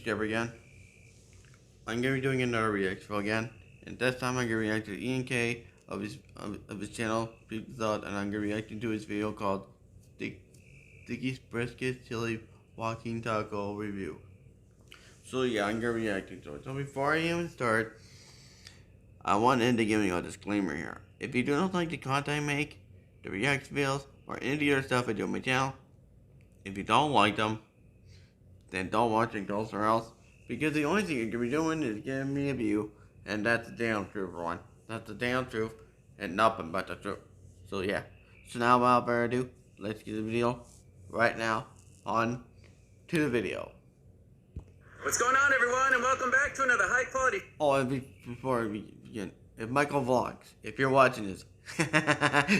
subscriber again. I'm going to be doing another reaction again, and this time I'm going to react to Ian K of his channel, Peep This Out, and I'm going to react to his video called Dickey's Brisket Chili Walking Taco Review. So yeah, I'm going to react to it. So before I even start, I wanted to give you a disclaimer here. If you do not like the content I make, the reaction videos, or any of the other stuff I do on my channel, if you don't like them, then don't watch it or else. Because the only thing you can be doing is giving me a view, and that's the damn truth, everyone. That's the damn truth, and nothing but the truth. So yeah. So now without further ado, let's get the video right now on to the video. What's going on, everyone, and welcome back to another high quality. Oh, and before we begin, if Michael Vlogs, if you're watching this,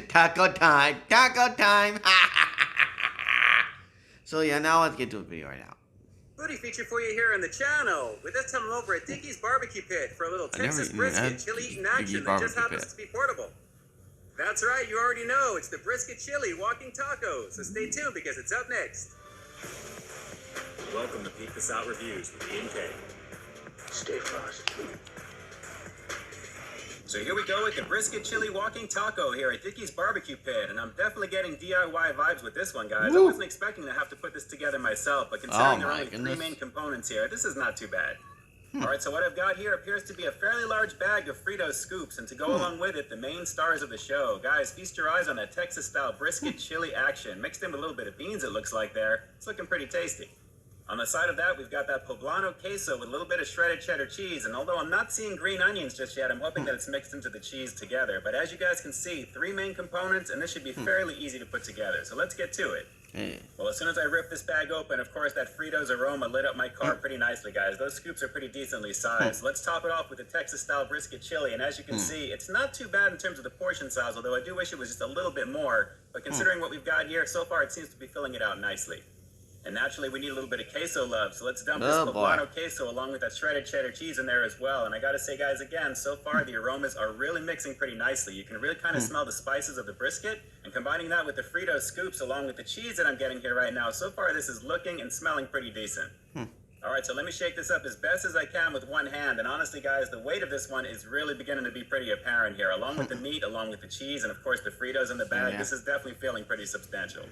taco time, taco time. So yeah, now let's get to the video right now. Foodie feature for you here on the channel. With this time I'm over at Dickey's Barbecue Pit for a little Texas brisket chili eating action that just happens to be portable. That's right, you already know, it's the brisket chili walking taco, so stay tuned because it's up next. Welcome to Peep This Out Reviews with Ian K. Stay frosty. So here we go with the brisket chili walking taco here at Dickey's Barbecue Pit, and I'm definitely getting DIY vibes with this one, guys. Woo. I wasn't expecting to have to put this together myself, but considering there are only three main components here, this is not too bad. Alright, so what I've got here appears to be a fairly large bag of Fritos scoops, and to go along with it, the main stars of the show. Guys, feast your eyes on that Texas-style brisket chili action. Mixed in with a little bit of beans, it looks like there. It's looking pretty tasty. On the side of that, we've got that poblano queso with a little bit of shredded cheddar cheese, and although I'm not seeing green onions just yet, I'm hoping that it's mixed into the cheese together. But as you guys can see, three main components, and this should be fairly easy to put together. So let's get to it. Well, as soon as I rip this bag open, of course, that Fritos aroma lit up my car pretty nicely, guys. Those scoops are pretty decently sized. Let's top it off with the Texas-style brisket chili, and as you can see, it's not too bad in terms of the portion size, although I do wish it was just a little bit more. But considering what we've got here, so far it seems to be filling it out nicely. And naturally, we need a little bit of queso love, so let's dump this poblano queso along with that shredded cheddar cheese in there as well. And I gotta say, guys, again, so far the aromas are really mixing pretty nicely. You can really kind of smell the spices of the brisket, and combining that with the Frito scoops along with the cheese that I'm getting here right now, so far this is looking and smelling pretty decent. Alright, so let me shake this up as best as I can with one hand, and honestly, guys, the weight of this one is really beginning to be pretty apparent here. Along with the meat, along with the cheese, and of course the Fritos in the bag, this is definitely feeling pretty substantial.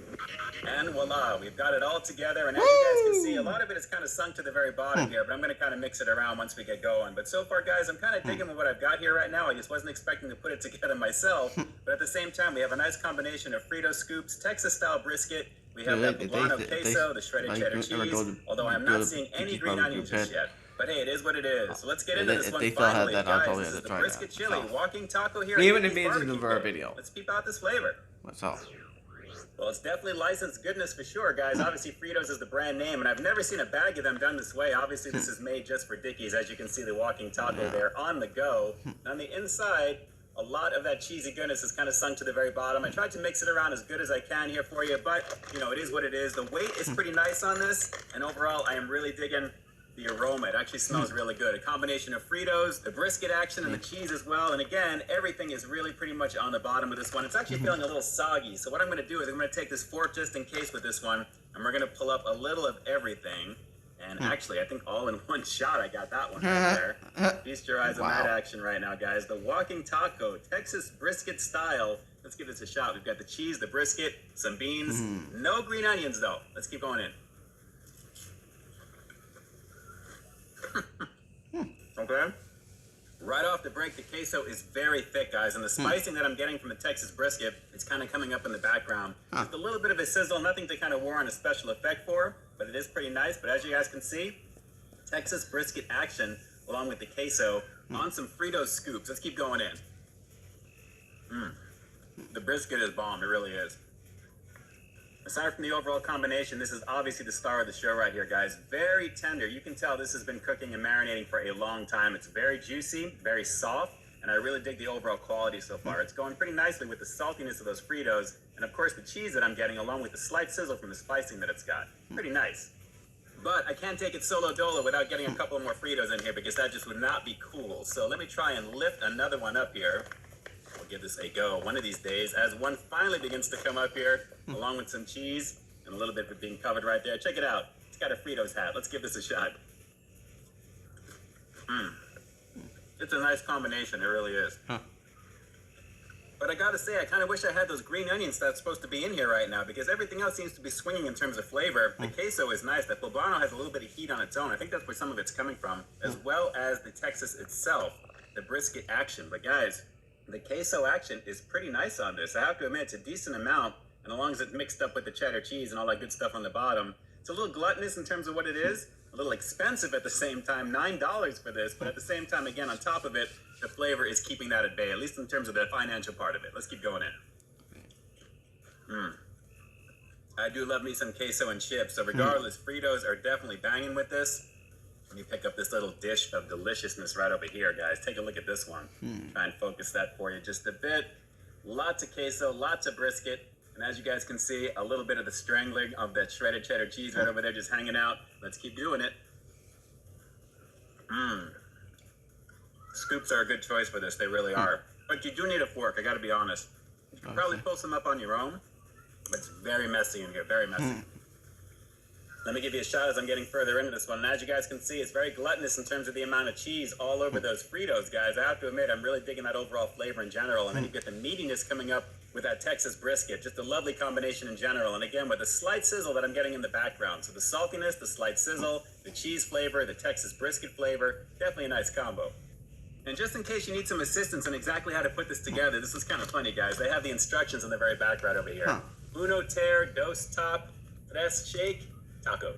And voila, we've got it all together, and as you guys can see, a lot of it is kind of sunk to the very bottom here, but I'm going to kind of mix it around once we get going. But so far, guys, I'm kind of digging with what I've got here right now. I just wasn't expecting to put it together myself, but at the same time, we have a nice combination of Frito scoops, Texas-style brisket. We have that poblano queso, the shredded cheddar cheese, although I'm not seeing any green onions just yet. But hey, it is what it is. So let's get into this one finally, guys. This is the brisket chili walking taco here. Even if it's in the video. Let's peep out this flavor. What's up? Well, it's definitely licensed goodness for sure, guys. Obviously, Fritos is the brand name, and I've never seen a bag of them done this way. Obviously, this is made just for Dickey's, as you can see the walking taco there on the go. On the inside, a lot of that cheesy goodness is kind of sunk to the very bottom. I tried to mix it around as good as I can here for you, but, you know, it is what it is. The weight is pretty nice on this, and overall, I am really digging the aroma. It actually smells really good. A combination of Fritos, the brisket action, and the cheese as well. And again, everything is really pretty much on the bottom of this one. It's actually feeling a little soggy. So what I'm going to do is I'm going to take this fork just in case with this one, and we're going to pull up a little of everything. And actually, I think all in one shot, I got that one right there. Feast your eyes on that action right now, guys. The walking taco, Texas brisket style. Let's give this a shot. We've got the cheese, the brisket, some beans. No green onions, though. Let's keep going in. Okay. Right off the break, the queso is very thick, guys, and the spicing that I'm getting from the Texas brisket, it's kind of coming up in the background. Just a little bit of a sizzle, nothing to kind of warrant a special effect for, but it is pretty nice. But as you guys can see, Texas brisket action along with the queso on some Frito scoops. Let's keep going in. The brisket is bomb, it really is. Aside from the overall combination, this is obviously the star of the show right here, guys. Very tender. You can tell this has been cooking and marinating for a long time. It's very juicy, very soft, and I really dig the overall quality so far. It's going pretty nicely with the saltiness of those Fritos, and of course the cheese that I'm getting, along with the slight sizzle from the spicing that it's got. Pretty nice. But I can't take it solo dolo without getting a couple more Fritos in here, because that just would not be cool. So let me try and lift another one up here. We'll give this a go one of these days as one finally begins to come up here, along with some cheese and a little bit of it being covered right there. Check it out. It's got a Fritos hat. Let's give this a shot. It's a nice combination, it really is. Huh. But I gotta say, I kind of wish I had those green onions that's supposed to be in here right now, because everything else seems to be swinging in terms of flavor. The queso is nice. The poblano has a little bit of heat on its own. I think that's where some of it's coming from, as well as the Texas itself, the brisket action. But guys, the queso action is pretty nice on this. I have to admit, it's a decent amount, and as long as it's mixed up with the cheddar cheese and all that good stuff on the bottom, it's a little gluttonous in terms of what it is, a little expensive at the same time, $9 for this, but at the same time, again, on top of it, the flavor is keeping that at bay, at least in terms of the financial part of it. Let's keep going in. I do love me some queso and chips, so regardless, Fritos are definitely banging with this. Let me pick up this little dish of deliciousness right over here, guys. Take a look at this one. Try and focus that for you just a bit. Lots of queso, lots of brisket. And as you guys can see, a little bit of the strangling of that shredded cheddar cheese right over there just hanging out. Let's keep doing it. Scoops are a good choice for this. They really are. But you do need a fork, I gotta be honest. You can probably pull some up on your own, but it's very messy in here, very messy. Let me give you a shot as I'm getting further into this one. And as you guys can see, it's very gluttonous in terms of the amount of cheese all over those Fritos, guys. I have to admit, I'm really digging that overall flavor in general. And then you get the meatiness coming up with that Texas brisket. Just a lovely combination in general. And again, with a slight sizzle that I'm getting in the background. So the saltiness, the slight sizzle, the cheese flavor, the Texas brisket flavor, definitely a nice combo. And just in case you need some assistance on exactly how to put this together, this is kind of funny, guys. They have the instructions on the very back right over here. Uno ter, dos top, tres shake, taco.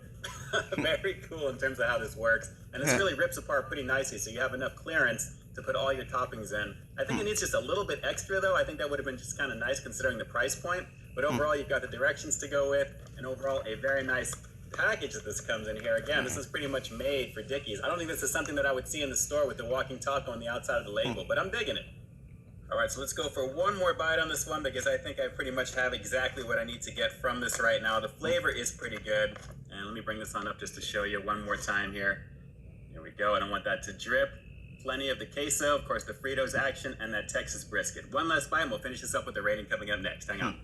Very cool in terms of how this works. And this really rips apart pretty nicely, so you have enough clearance to put all your toppings in. I think it needs just a little bit extra, though. I think that would have been just kind of nice considering the price point. But overall, you've got the directions to go with, and overall, a very nice package that this comes in here. Again, this is pretty much made for Dickey's. I don't think this is something that I would see in the store with the walking taco on the outside of the label, but I'm digging it. All right, so let's go for one more bite on this one because I think I pretty much have exactly what I need to get from this right now. The flavor is pretty good. And let me bring this on up just to show you one more time here. Here we go. I don't want that to drip. Plenty of the queso, of course, the Fritos action, and that Texas brisket. One last bite, and we'll finish this up with the rating coming up next. Hang on.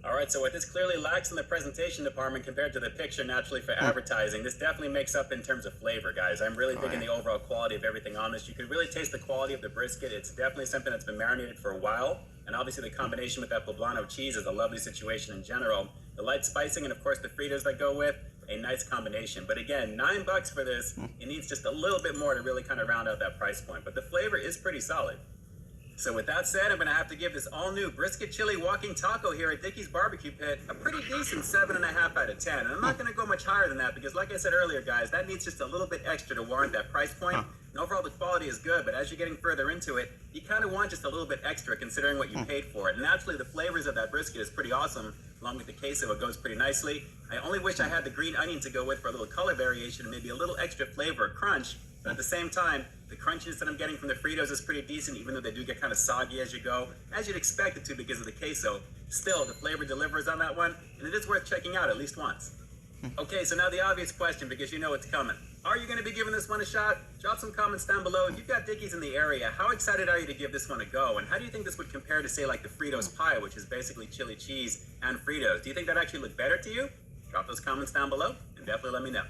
All right, so what this clearly lacks in the presentation department compared to the picture naturally for advertising, this definitely makes up in terms of flavor, guys. I'm really digging the overall quality of everything on this. You can really taste the quality of the brisket. It's definitely something that's been marinated for a while. And obviously the combination with that poblano cheese is a lovely situation in general. The light spicing and of course the Fritos that go with, a nice combination. But again, $9 for this. It needs just a little bit more to really kind of round out that price point. But the flavor is pretty solid. So with that said, I'm going to have to give this all-new brisket chili walking taco here at Dickey's Barbecue Pit a pretty decent 7.5 out of 10. And I'm not going to go much higher than that because like I said earlier, guys, that needs just a little bit extra to warrant that price point. And overall, the quality is good, but as you're getting further into it, you kind of want just a little bit extra considering what you paid for it. And naturally, the flavors of that brisket is pretty awesome. Along with the queso, it goes pretty nicely. I only wish I had the green onion to go with for a little color variation and maybe a little extra flavor or crunch. But at the same time, the crunchiness that I'm getting from the Fritos is pretty decent, even though they do get kind of soggy as you go, as you'd expect it to because of the queso. Still, the flavor delivers on that one, and it is worth checking out at least once. Okay, so now the obvious question, because you know it's coming. Are you going to be giving this one a shot? Drop some comments down below. If you've got Dickey's in the area, how excited are you to give this one a go? And how do you think this would compare to, say, like the Fritos pie, which is basically chili cheese and Fritos? Do you think that actually looked better to you? Drop those comments down below, and definitely let me know.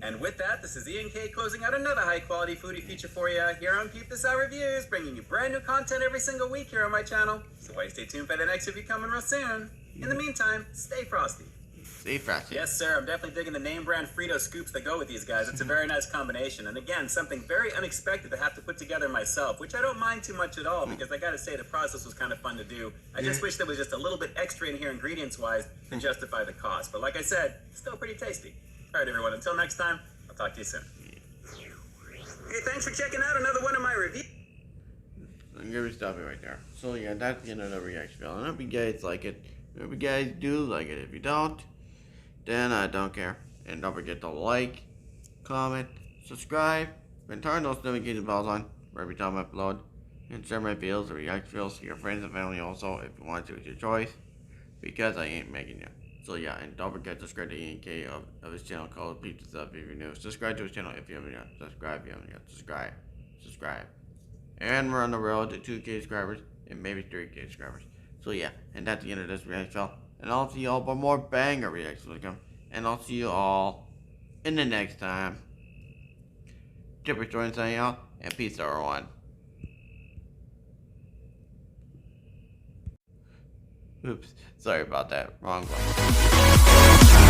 And with that, this is Ian K closing out another high-quality foodie feature for you here on Peep This Out Reviews, bringing you brand new content every single week here on my channel. So why stay tuned for the next review coming real soon. In the meantime, stay frosty. Stay frosty. Yes, sir. I'm definitely digging the name brand Frito scoops that go with these guys. It's a very nice combination. And again, something very unexpected to have to put together myself, which I don't mind too much at all because I got to say the process was kind of fun to do. I just wish there was just a little bit extra in here ingredients-wise to justify the cost. But like I said, still pretty tasty. All right, everyone. Until next time, I'll talk to you soon. Hey, thanks for checking out another one of my reviews. I'm going to stop it right there. So yeah, that's the end of the reaction video. I hope you guys like it. I hope you guys do like it. If you don't, then I don't care. And don't forget to like, comment, subscribe, and turn those notification bells on for every time I upload. And share my videos or reaction videos to your friends and family also if you want to. It's your choice. Because I ain't making you. So yeah, and don't forget to subscribe to Ian K of his channel called Peep This Out if you're new. Subscribe to his channel if you haven't yet. Subscribe if you haven't yet. Subscribe. And we're on the road to 2K subscribers and maybe 3K subscribers. So yeah, and that's the end of this reaction video. And I'll see y'all for more banger reactions to come. And I'll see you all in the next time. Tipper Join signing out, and peace everyone. Oops, sorry about that. Wrong one.